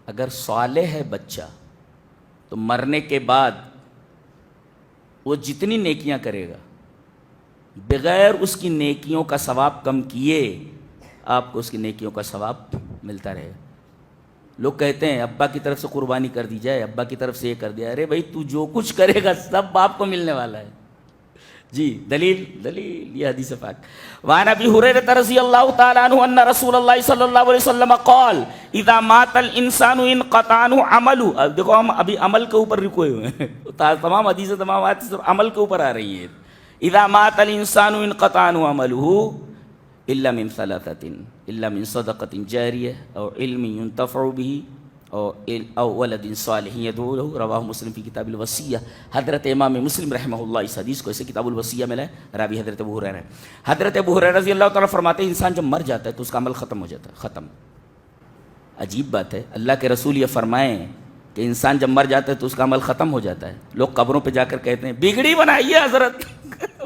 اگر صالح ہے بچہ تو مرنے کے بعد وہ جتنی نیکیاں کرے گا بغیر اس کی نیکیوں کا ثواب کم کیے آپ کو اس کی نیکیوں کا ثواب ملتا رہے گا. لوگ کہتے ہیں ابا کی طرف سے قربانی کر دی جائے, ابا کی طرف سے یہ کر دیا. ارے بھائی تو جو کچھ کرے گا سب باپ کو ملنے والا ہے. جی دلیل یہ حدیث پاک. وعن ابی ہریرہ رضی اللہ تعالی عنہ ان رسول اللہ صلی اللہ علیہ وسلم قال اذا مات الانسان انقطع عنہ عمله. اب دیکھو ہم ابھی عمل کے اوپر رکے ہوئے ہیں, تمام حدیثیں تمام آیتیں سب عمل کے اوپر آ رہی ہیں. اذا مات الانسان انقطع عنہ عمله الا من ثلاثه الا من صدقه جاریہ او علم ينتفع به او ولد صالح يدعو له. رواہ مسلم فی کتاب الوصیہ. حضرت امام مسلم رحمہ اللہ اس حدیث کو اسے کتاب الوصیہ میں لائے. راوی حضرت ابو ہریرہ ہے. حضرت ابو ہریرہ رضی اللہ تعالیٰ فرماتے ہیں انسان جب مر جاتا ہے تو اس کا عمل ختم ہو جاتا ہے. ختم. عجیب بات ہے, اللہ کے رسول یہ فرمائیں کہ انسان جب مر جاتا ہے تو اس کا عمل ختم ہو جاتا ہے. لوگ قبروں پہ جا کر کہتے ہیں بگڑی بنائیے حضرت.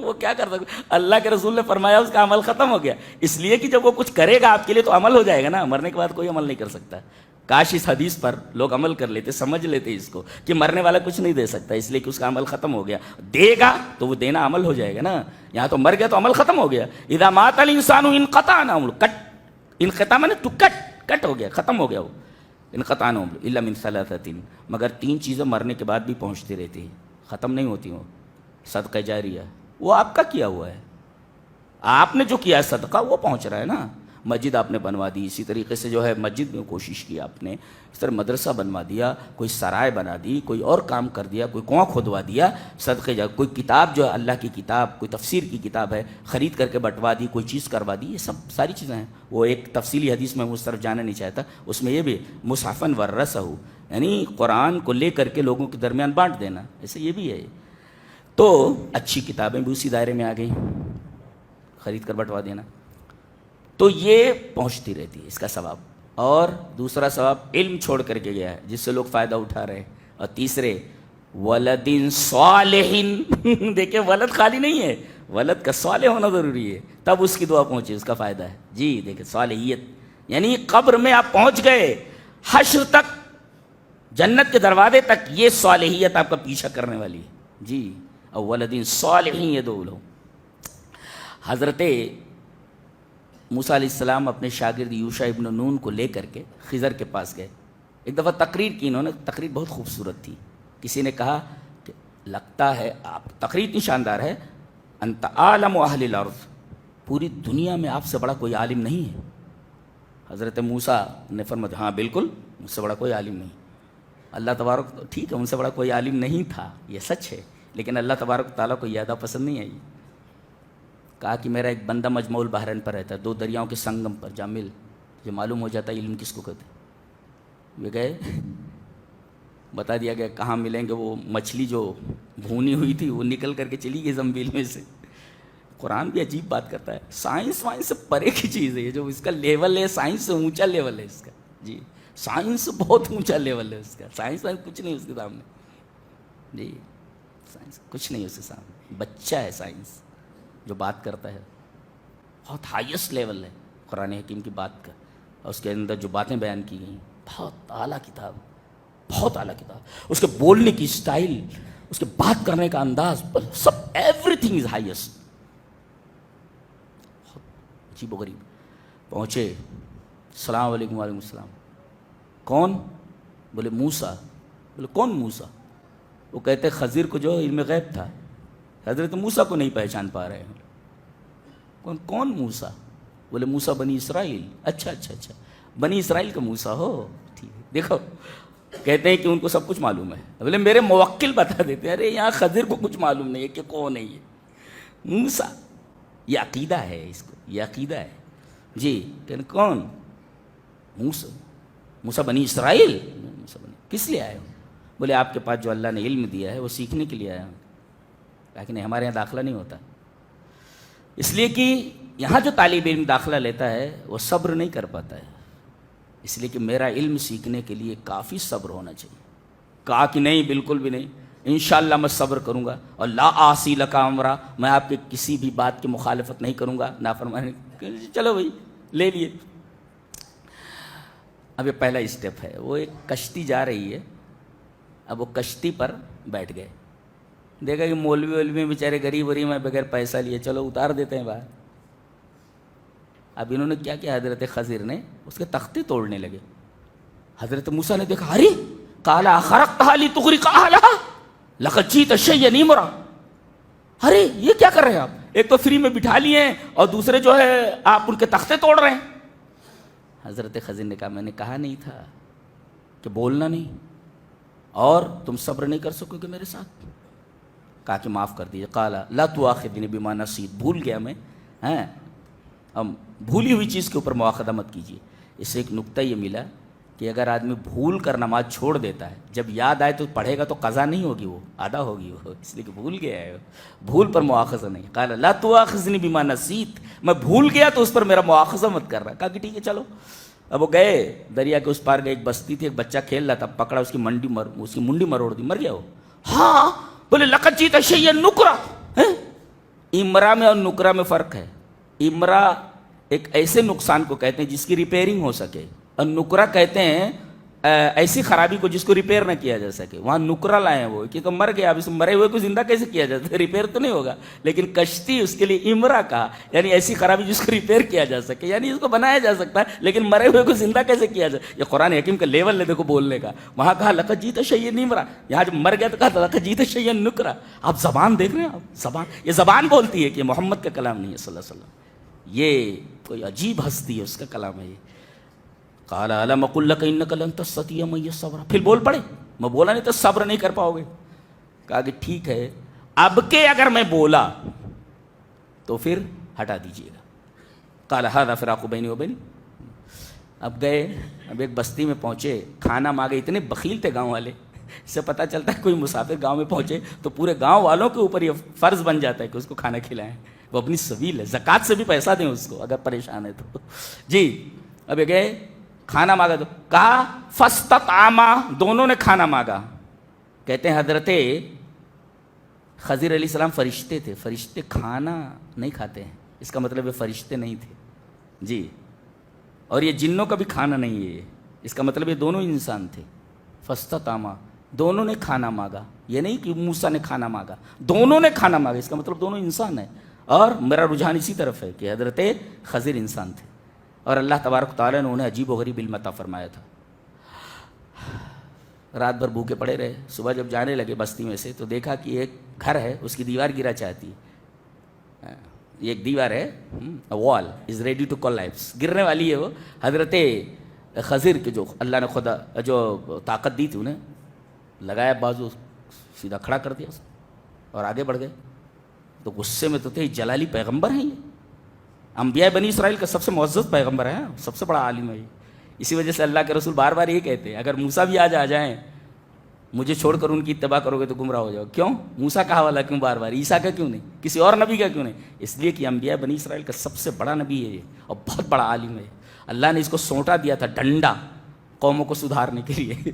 وہ کیا کر سکتے, اللہ کے رسول نے فرمایا اس کا عمل ختم ہو گیا. اس لیے کہ جب وہ کچھ کرے گا آپ کے لیے تو عمل ہو جائے گا نا, مرنے کے بعد کوئی عمل نہیں کر سکتا. کاش اس حدیث پر لوگ عمل کر لیتے, سمجھ لیتے اس کو کہ مرنے والا کچھ نہیں دے سکتا اس لیے کہ اس کا عمل ختم ہو گیا. دے گا تو وہ دینا عمل ہو جائے گا نا. یہاں تو مر گیا تو عمل ختم ہو گیا. اذا مات الانسان انقطع عنہ, کٹ, انقطاع میں نے تو کٹ ہو گیا, ختم ہو گیا. وہ انقطاع عنہ الا من ثلاثه, مگر 3 چیزیں مرنے کے بعد بھی پہنچتی رہتی ہیں, ختم نہیں ہوتی. وہ صدقہ جاریہ, وہ آپ کا کیا ہوا ہے, آپ نے جو کیا ہے صدقہ وہ پہنچ رہا ہے نا. مسجد آپ نے بنوا دی, اسی طریقے سے جو ہے مسجد میں کوشش کی آپ نے, اس طرح مدرسہ بنوا دیا, کوئی سرائے بنا دی, کوئی اور کام کر دیا, کوئی کنواں کھودوا دیا, صدقے جا, کوئی کتاب جو ہے اللہ کی کتاب, کوئی تفسیر کی کتاب ہے خرید کر کے بٹوا دی, کوئی چیز کروا دی. یہ سب ساری چیزیں ہیں. وہ ایک تفصیلی حدیث میں اس طرف جانا نہیں چاہتا, اس میں یہ بھی مصحفاً ورثہ, یعنی قرآن کو لے کر کے لوگوں کے درمیان بانٹ دینا, ایسے یہ بھی ہے. تو اچھی کتابیں بھی اسی دائرے میں آ گئیں, خرید کر بٹوا دینا. تو یہ پہنچتی رہتی ہے اس کا ثواب. اور دوسرا ثواب علم چھوڑ کر کے گیا ہے جس سے لوگ فائدہ اٹھا رہے ہیں. اور تیسرے ولد صالح, دیکھیں ولد خالی نہیں ہے, ولد کا صالح ہونا ضروری ہے, تب اس کی دعا پہنچے, اس کا فائدہ ہے. جی دیکھیں صالحیت, یعنی قبر میں آپ پہنچ گئے, حشر تک, جنت کے دروازے تک یہ صالحیت آپ کا پیچھا کرنے والی ہے. جی اور ولد صالح يدعو له. حضرت موسیٰ علیہ السلام اپنے شاگرد یوشع ابن نون کو لے کر کے خضر کے پاس گئے. ایک دفعہ تقریر کی انہوں نے, تقریر بہت خوبصورت تھی. کسی نے کہا کہ لگتا ہے آپ, تقریر اتنی شاندار ہے, انت عالم اہل الارض, پوری دنیا میں آپ سے بڑا کوئی عالم نہیں ہے. حضرت موسیٰ نے فرمایا ہاں بالکل, مجھ سے بڑا کوئی عالم نہیں. اللہ تبارک, ٹھیک ہے ان سے بڑا کوئی عالم نہیں تھا, یہ سچ ہے, لیکن اللہ تبارک تعالیٰ کو یہ ادا پسند نہیں آئی. کہا کہ میرا ایک بندہ مجمع البحرین پر رہتا ہے, 2 دریاؤں کے سنگم پر جا مل, جو معلوم ہو جاتا ہے علم کس کو کہتے ہیں. وہ گئے, بتا دیا گیا کہاں ملیں گے. وہ مچھلی جو بھونی ہوئی تھی وہ نکل کر کے چلی گئی زنبیل میں سے. قرآن بھی عجیب بات کرتا ہے, سائنس وائنس سے پرے کی چیز ہے یہ, جو اس کا لیول ہے سائنس سے اونچا لیول ہے اس کا. جی سائنس بہت اونچا لیول ہے اس کا, سائنس وائنس کچھ نہیں اس کے سامنے. جی سائنس کچھ نہیں اس کے سامنے, بچہ ہے سائنس جو بات کرتا ہے, بہت ہائیسٹ لیول ہے قرآن حکیم کی بات کا. اور اس کے اندر جو باتیں بیان کی گئیں, بہت اعلیٰ کتاب, بہت اعلیٰ کتاب. اس کے بولنے کی اسٹائل, اس کے بات کرنے کا انداز, سب ایوری تھنگ از ہائیسٹ. عجیب و غریب. پہنچے, السلام علیکم. وعلیکم السلام. کون؟ بولے موسیٰ. بولے کون موسیٰ؟ وہ کہتے خضر کو جو علم غیب تھا, حضرت موسیٰ کو نہیں پہچان پا رہے ہیں. کون موسیٰ؟ بولے موسیٰ بنی اسرائیل. اچھا, بنی اسرائیل کا موسیٰ ہو, ٹھیک ہے. دیکھو کہتے ہیں کہ ان کو سب کچھ معلوم ہے. بولے میرے موکل بتا دیتے ہیں, ارے یہاں خضر کو کچھ معلوم نہیں ہے کہ کون ہے یہ موسیٰ. یہ عقیدہ ہے اس کو, یہ عقیدہ ہے. جی کہ کون؟ موسیٰ بنی اسرائیل. کس لیے آئے ہو؟ بولے آپ کے پاس جو اللہ نے علم دیا ہے وہ سیکھنے کے لیے آیا ہوں. لیکن ہمارے یہاں داخلہ نہیں ہوتا, اس لیے کہ یہاں جو طالب علم داخلہ لیتا ہے وہ صبر نہیں کر پاتا ہے, اس لیے کہ میرا علم سیکھنے کے لیے کافی صبر ہونا چاہیے. کہا کہ نہیں, بالکل بھی نہیں, انشاءاللہ میں صبر کروں گا, اور لا آسی لکا امرا, میں آپ کے کسی بھی بات کی مخالفت نہیں کروں گا, نافرمانی. چلو بھائی لے لیے. اب یہ پہلا اسٹیپ ہے. وہ ایک کشتی جا رہی ہے, اب وہ کشتی پر بیٹھ گئے, دیکھا کہ مولوی بیچارے غریب غریب ہیں, بغیر پیسہ لیے چلو اتار دیتے ہیں باہر. اب انہوں نے کیا کیا, حضرت خضر نے اس کے تختے توڑنے لگے. حضرت موسیٰ نے دیکھا, ارے قال اخرقتها لتغرق اهلها لقد جئت شيئا امرا, ارے یہ کیا کر رہے ہیں آپ, ایک تو فری میں بٹھا لیے ہیں اور دوسرے جو ہے آپ ان کے تختے توڑ رہے ہیں. حضرت خضر نے کہا, میں نے کہا نہیں تھا کہ بولنا نہیں, اور تم صبر نہیں کر سکو گے میرے ساتھ. کہا کہ معاف کر دیجیے. قال لا تؤاخذنی بما نسیت, بھول گیا میں, ہم بھولی ہوئی چیز کے اوپر مواخذہ مت کیجیے. اس سے ایک نکتہ یہ ملا کہ اگر آدمی بھول کر نماز چھوڑ دیتا ہے, جب یاد آئے تو پڑھے گا تو قضا نہیں ہوگی, وہ ادا ہوگی, وہ اس لیے کہ بھول گیا ہے, بھول پر مواخذہ نہیں. قال لا تؤاخذنی بما نسیت, میں بھول گیا تو اس پر میرا مواخذہ مت کر رہا. کہا کہ ٹھیک ہے چلو. اب وہ گئے دریا کے اس پار گئے, ایک بستی تھی, ایک بچہ کھیل رہا تھا, پکڑا, اس کی منڈی مروڑ دی, مر گیا وہ. ہاں بولے لقد جئت شيئا نکرا. امرا میں اور نکرا میں فرق ہے. امرا ایک ایسے نقصان کو کہتے ہیں جس کی ریپیئرنگ ہو سکے, اور نکرا کہتے ہیں ایسی خرابی کو جس کو ریپیئر نہ کیا جا سکے. وہاں نکرا لائے ہیں وہ, کیونکہ مر گیا, اب اس مرے ہوئے کو زندہ کیسے کیا جاتا ہے, ریپیئر تو نہیں ہوگا. لیکن کشتی اس کے لیے امرا کہا, یعنی ایسی خرابی جس کو ریپیئر کیا جا سکے, یعنی اس کو بنایا جا سکتا ہے لیکن مرے ہوئے کو زندہ کیسے کیا جائے. یہ قرآن حکیم کا لیول ہے دیکھو بولنے کا. وہاں کہا لقد جئت شيئا امرا, یہاں جب مر گیا تو کہا لقد جئت شيئا نکرا. آپ زبان دیکھ رہے ہیں, آپ زبان, یہ زبان بولتی ہے کہ محمد کا کلام نہیں ہے صلی اللہ علیہ وسلم, یہ کوئی عجیب ہستی ہے, اس کا کلام ہے یہ. قال الم اقل لك انك لن تستطيع معي صبرا, پھر بول پڑے, میں بولا نہیں تو صبر نہیں کر پاؤ گے. کہا کہ ٹھیک ہے, اب کے اگر میں بولا تو پھر ہٹا دیجیے گا. قال هذا فراق بيني وبينك. اب گئے, اب ایک بستی میں پہنچے, کھانا مانگے. اتنے بخیل تھے گاؤں والے, اس سے پتہ چلتا ہے کوئی مسافر گاؤں میں پہنچے تو پورے گاؤں والوں کے اوپر یہ فرض بن جاتا ہے کہ اس کو کھانا کھلائیں. وہ اپنی سبیل ہے, زکوٰۃ سے بھی پیسہ دیں اس کو اگر پریشان ہے تو. جی اب یہ گئے, کھانا مانگا تو کہا فاستطعما, دونوں نے کھانا مانگا. کہتے ہیں حضرت خضر علیہ السلام فرشتے تھے, فرشتے کھانا نہیں کھاتے ہیں, اس کا مطلب یہ فرشتے نہیں تھے. جی, اور یہ جنوں کا بھی کھانا نہیں ہے, اس کا مطلب یہ دونوں انسان تھے. فاستطعما, دونوں نے کھانا مانگا, یہ نہیں کہ موسیٰ نے کھانا مانگا, دونوں نے کھانا مانگا, اس کا مطلب دونوں انسان ہیں. اور میرا رجحان اسی طرف ہے کہ حضرت خضر انسان تھے, اور اللہ تبارک تعالیٰ نے انہیں عجیب و غریب علم عطا فرمایا تھا. رات بھر بھوکے پڑے رہے. صبح جب جانے لگے بستی میں سے تو دیکھا کہ ایک گھر ہے, اس کی دیوار گرا چاہتی ہے. یہ ایک دیوار ہے, وال از ریڈی ٹو کولیپس, گرنے والی ہے وہ. حضرت خضر کے جو اللہ نے خدا جو طاقت دی تھی انہیں, لگایا بازو, سیدھا کھڑا کر دیا اور آگے بڑھ گئے. تو غصے میں تو تھے, جلالی پیغمبر ہیں یہ, انبیاء بنی اسرائیل کا سب سے معزز پیغمبر ہے, سب سے بڑا عالم ہے یہ. اسی وجہ سے اللہ کے رسول بار بار یہ کہتے ہیں, اگر موسیٰ بھی آ جائیں مجھے چھوڑ کر ان کی اتباع کرو گے تو گمراہ ہو جاؤ. کیوں موسیٰ کا حوالہ کیوں بار بار, عیسیٰ کا کیوں نہیں, کسی اور نبی کا کیوں نہیں؟ اس لیے کہ انبیاء بنی اسرائیل کا سب سے بڑا نبی ہے یہ, اور بہت بڑا عالم ہے. اللہ نے اس کو سونٹا دیا تھا ڈنڈا, قوموں کو سدھارنے کے لیے.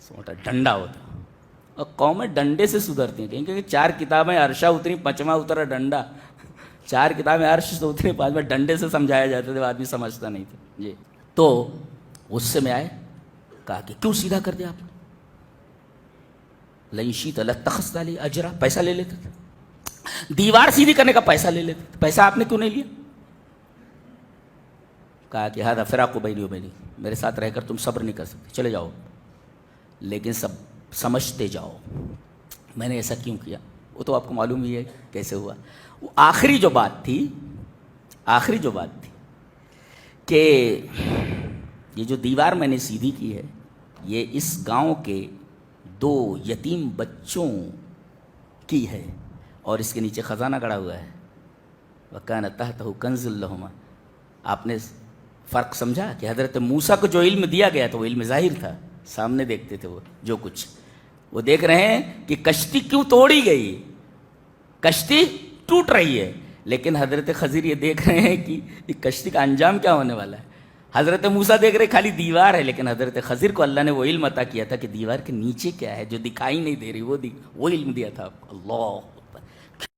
سونٹا ڈنڈا ہوتا, اور قومیں ڈنڈے سے سدھرتی ہیں. کہیں کہ 4 کتابیں عرشہ اتری, 5واں اترا ڈنڈا. 4 کتابیں عرش سے اتری, 5واں ڈنڈے سے سمجھایا جاتا تھا, آدمی سمجھتا نہیں تھا. جی, تو غصے میں آئے, کہا کہ کیوں سیدھا کر دیا آپ نے, لئن شئت لاتخذت علیہ اجرا, پیسہ لے لیتے تھے, دیوار سیدھی کرنے کا پیسہ لے لیتے تھے, پیسہ آپ نے کیوں نہیں لیا؟ کہا کہ ھذا فراق بینی و بینک, میرے ساتھ رہ کر تم صبر نہیں کر سکتے, چلے جاؤ, لیکن سب سمجھتے جاؤ میں نے ایسا کیوں کیا. وہ تو آپ کو معلوم ہی ہے کیسے ہوا. وہ آخری جو بات تھی کہ یہ جو دیوار میں نے سیدھی کی ہے یہ اس گاؤں کے 2 یتیم بچوں کی ہے, اور اس کے نیچے خزانہ گڑا ہوا ہے. وَكَانَ تَحْتَهُ كَنْزٌ لَهُمَا. آپ نے فرق سمجھا کہ حضرت موسیٰ کو جو علم دیا گیا تھا وہ علم ظاہر تھا, سامنے دیکھتے تھے وہ جو کچھ. وہ دیکھ رہے ہیں کہ کشتی کیوں توڑی گئی, کشتی ٹوٹ رہی ہے, لیکن حضرت خضر یہ دیکھ رہے ہیں کہ کشتی کا انجام کیا ہونے والا ہے. حضرت موسیٰ دیکھ رہے خالی دیوار ہے, لیکن حضرت خضر کو اللہ نے وہ علم عطا کیا تھا کہ دیوار کے نیچے کیا ہے جو دکھائی نہیں دے رہی, وہ علم دیا تھا آپ کو. اللہ